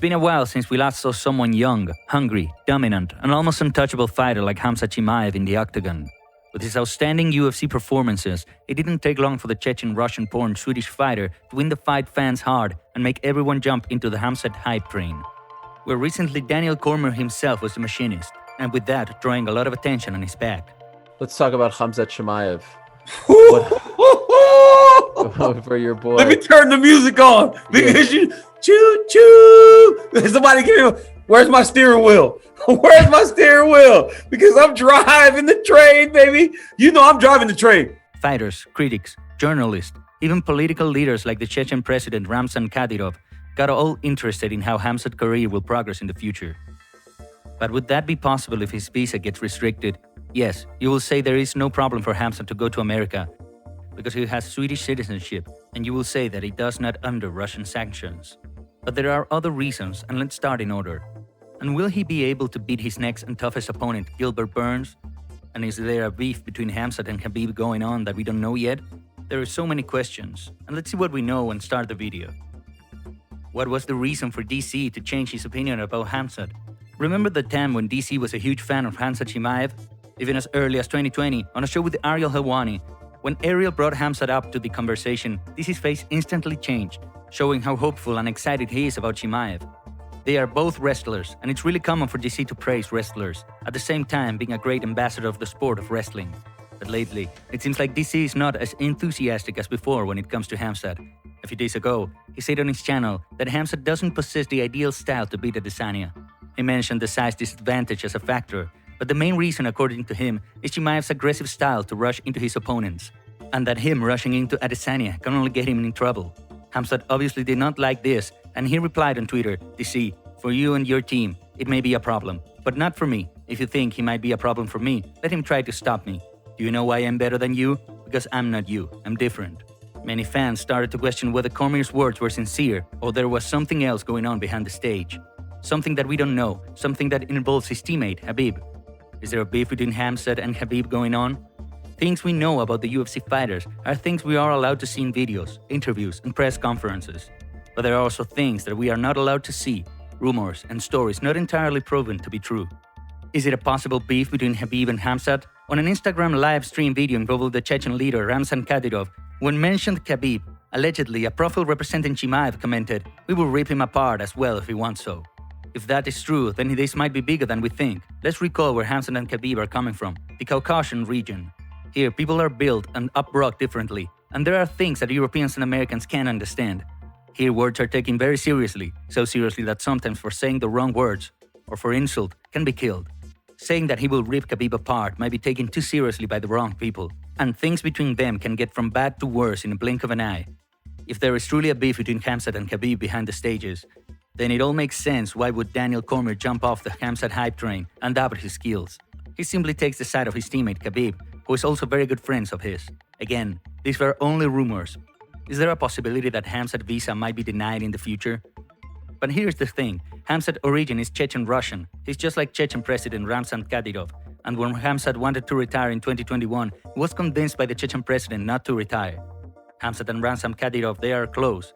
been a while since we last saw someone young, hungry, dominant, and almost untouchable fighter like Khamzat Chimaev in the octagon. With his outstanding UFC performances, it didn't take long for the Chechen-Russian-born Swedish fighter to win the fight fans' heart and make everyone jump into the Khamzat hype train. Where recently Daniel Cormier himself was the machinist, and with that drawing a lot of attention on his back. Let's talk about Khamzat Chimaev. For your boy. Let me turn the music on because you choo choo. Somebody give me. Where's my steering wheel? Where's my steering wheel? Because I'm driving the train, baby. You know I'm driving the train. Fighters, critics, journalists, even political leaders like the Chechen president Ramzan Kadyrov got all interested in how Khamzat's career will progress in the future. But would that be possible if his visa gets restricted? Yes, you will say there is no problem for Khamzat to go to America because he has Swedish citizenship, and you will say that he does not under Russian sanctions. But there are other reasons, and let's start in order. And will he be able to beat his next and toughest opponent, Gilbert Burns? And is there a beef between Khamzat and Khabib going on that we don't know yet? There are so many questions, and let's see what we know and start the video. What was the reason for DC to change his opinion about Khamzat? Remember the time when DC was a huge fan of Khamzat Chimaev? Even as early as 2020, on a show with Ariel Helwani, when Ariel brought Khamzat up to the conversation, DC's face instantly changed, showing how hopeful and excited he is about Chimaev. They are both wrestlers, and it's really common for DC to praise wrestlers, at the same time being a great ambassador of the sport of wrestling. But lately, it seems like DC is not as enthusiastic as before when it comes to Khamzat. A few days ago, he said on his channel that Khamzat doesn't possess the ideal style to beat Adesanya. He mentioned the size disadvantage as a factor, but the main reason, according to him, is Chimaev's aggressive style to rush into his opponents, and that him rushing into Adesanya can only get him in trouble. Khamzat obviously did not like this, and he replied on Twitter, DC, for you and your team, it may be a problem, but not for me. If you think he might be a problem for me, let him try to stop me. Do you know why I'm better than you? Because I'm not you, I'm different. Many fans started to question whether Cormier's words were sincere or there was something else going on behind the stage. Something that we don't know, something that involves his teammate, Khabib. Is there a beef between Khamzat and Khabib going on? Things we know about the UFC fighters are things we are allowed to see in videos, interviews, and press conferences. But there are also things that we are not allowed to see, rumors and stories not entirely proven to be true. Is it a possible beef between Khabib and Khamzat? On an Instagram live stream video involving the Chechen leader Ramzan Kadyrov, when mentioned Khabib, allegedly a profile representing Chimaev commented, "We will rip him apart as well if he wants so." If that is true, then this might be bigger than we think. Let's recall where Khamzat and Khabib are coming from, the Caucasian region. Here, people are built and up-brought differently, and there are things that Europeans and Americans can't understand. Here, words are taken very seriously, so seriously that sometimes for saying the wrong words, or for insult, can be killed. Saying that he will rip Khabib apart might be taken too seriously by the wrong people, and things between them can get from bad to worse in a blink of an eye. If there is truly a beef between Khamzat and Khabib behind the stages, then it all makes sense why would Daniel Cormier jump off the Khamzat hype train and doubt his skills. He simply takes the side of his teammate Khabib, who is also very good friends of his. Again, these were only rumors. Is there a possibility that Khamzat visa might be denied in the future? But here's the thing, Khamzat's origin is Chechen-Russian. He's just like Chechen president Ramzan Kadyrov, and when Khamzat wanted to retire in 2021, he was convinced by the Chechen president not to retire. Khamzat and Ramzan Kadyrov, they are close.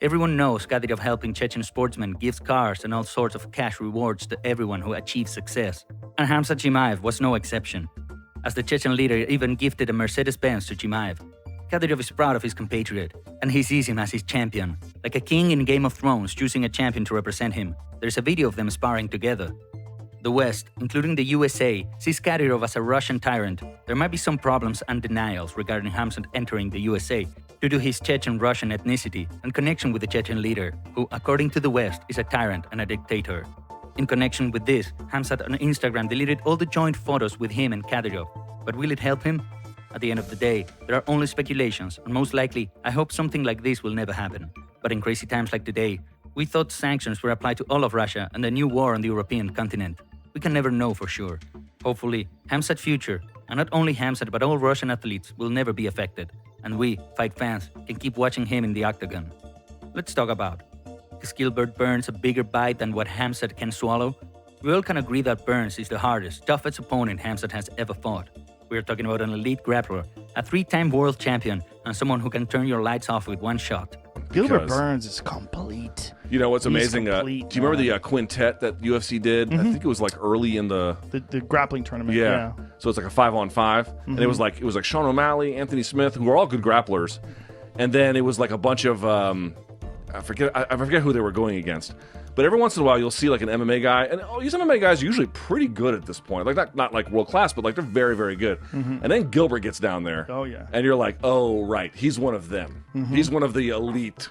Everyone knows Kadyrov helping Chechen sportsmen gives cars and all sorts of cash rewards to everyone who achieves success. And Khamzat Chimaev was no exception, as the Chechen leader even gifted a Mercedes-Benz to Chimaev. Kadyrov is proud of his compatriot, and he sees him as his champion. Like a king in Game of Thrones choosing a champion to represent him, there's a video of them sparring together. The West, including the USA, sees Kadyrov as a Russian tyrant. There might be some problems and denials regarding Khamzat entering the USA due to his Chechen-Russian ethnicity and connection with the Chechen leader, who, according to the West, is a tyrant and a dictator. In connection with this, Khamzat on Instagram deleted all the joint photos with him and Kadyrov. But will it help him? At the end of the day, there are only speculations, and most likely, I hope something like this will never happen. But in crazy times like today, we thought sanctions were applied to all of Russia and a new war on the European continent. We can never know for sure. Hopefully, Khamzat's future, and not only Khamzat but all Russian athletes, will never be affected, and we, fight fans, can keep watching him in the octagon. Let's talk about, is Gilbert Burns a bigger bite than what Khamzat can swallow? We all can agree that Burns is the hardest, toughest opponent Khamzat has ever fought. We are talking about an elite grappler, a 3-time world champion, and someone who can turn your lights off with one shot. Gilbert because- Burns is complete. You know what's He's amazing? complete, Do you remember the quintet that UFC did? I think it was like early in the The grappling tournament. yeah. So it's like a 5-on-5, and it was like Sean O'Malley, Anthony Smith, who were all good grapplers, and then it was like a bunch of I forget who they were going against. But every once in a while, you'll see like an MMA guy, and these MMA guys are usually pretty good at this point. Like not like world class, but like they're very, very good. And then Gilbert gets down there. Oh, yeah. And you're like, oh right, he's one of them. He's one of the elite.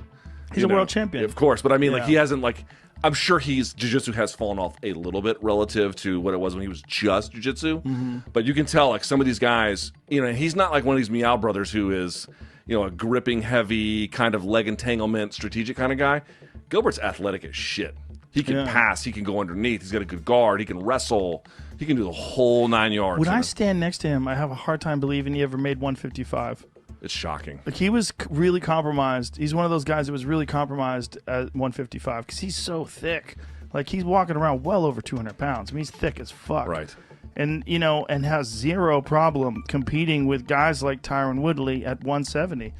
He's a world champion. Of course, but I mean, like Yeah. he hasn't like. I'm sure jiu-jitsu has fallen off a little bit relative to what it was when he was just jiu-jitsu. But you can tell like some of these guys, he's not like one of these Meow brothers who is, a gripping heavy kind of leg entanglement strategic kind of guy. Gilbert's athletic as shit. He can pass. He can go underneath. He's got a good guard. He can wrestle. He can do the whole 9 yards. When I stand next to him, I have a hard time believing he ever made 155. It's shocking. Like he was really compromised. He's one of those guys that was really compromised at 155 because he's so thick. Like he's walking around well over 200 pounds. I mean, he's thick as fuck. Right. And and has zero problem competing with guys like Tyron Woodley at 170.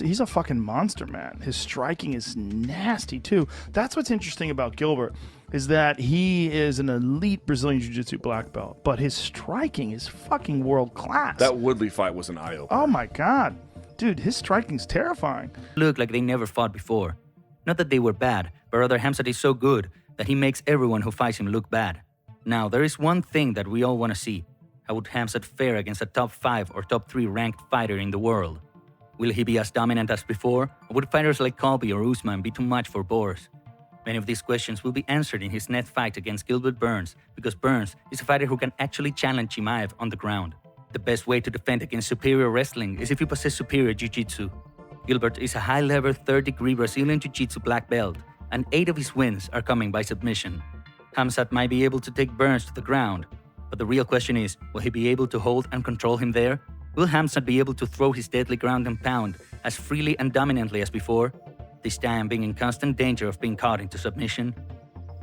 He's a fucking monster, man. His striking is nasty too. That's what's interesting about Gilbert is that he is an elite Brazilian Jiu-Jitsu black belt, but his striking is fucking world class. That Woodley fight was an eye-opener. Oh my god, dude, his striking's terrifying. Look like they never fought before. Not that they were bad, but rather Khamzat is so good that he makes everyone who fights him look bad. Now, there is one thing that we all want to see. How would Khamzat fare against a top 5 or top 3 ranked fighter in the world? Will he be as dominant as before, or would fighters like Khabib or Usman be too much for Boris? Many of these questions will be answered in his next fight against Gilbert Burns, because Burns is a fighter who can actually challenge Chimaev on the ground. The best way to defend against superior wrestling is if you possess superior jiu-jitsu. Gilbert is a high-level 3rd-degree Brazilian jiu-jitsu black belt, and 8 of his wins are coming by submission. Khamzat might be able to take Burns to the ground, but the real question is, will he be able to hold and control him there? Will Khamzat be able to throw his deadly ground and pound as freely and dominantly as before, this time being in constant danger of being caught into submission?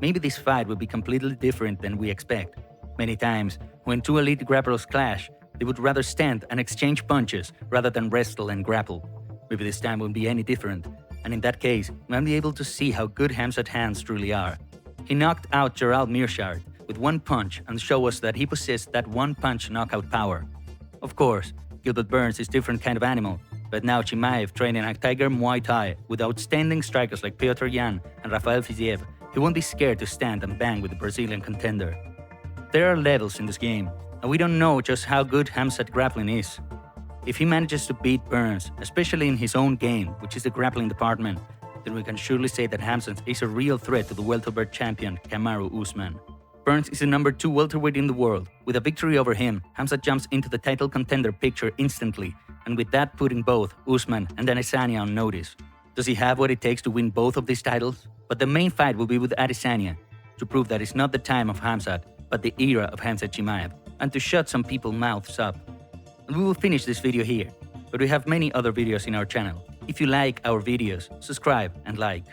Maybe this fight will be completely different than we expect. Many times, when 2 elite grapplers clash, they would rather stand and exchange punches rather than wrestle and grapple. Maybe this time won't be any different, and in that case, we might be able to see how good Khamzat's hands truly are. He knocked out Gerald Meerschaert with 1 punch and showed us that he possessed that 1-punch knockout power. Of course, Gilbert Burns is a different kind of animal, but now Chimaev training a Tiger Muay Thai with outstanding strikers like Piotr Jan and Rafael Fiziev, he won't be scared to stand and bang with the Brazilian contender. There are levels in this game, and we don't know just how good Khamzat grappling is. If he manages to beat Burns, especially in his own game, which is the grappling department, then we can surely say that Khamzat is a real threat to the welterweight champion Kamaru Usman. Burns is the number 2 welterweight in the world. With a victory over him, Khamzat jumps into the title contender picture instantly, and with that putting both Usman and Adesanya on notice. Does he have what it takes to win both of these titles? But the main fight will be with Adesanya, to prove that it's not the time of Khamzat, but the era of Khamzat Chimaev, and to shut some people's mouths up. And we will finish this video here, but we have many other videos in our channel. If you like our videos, subscribe and like.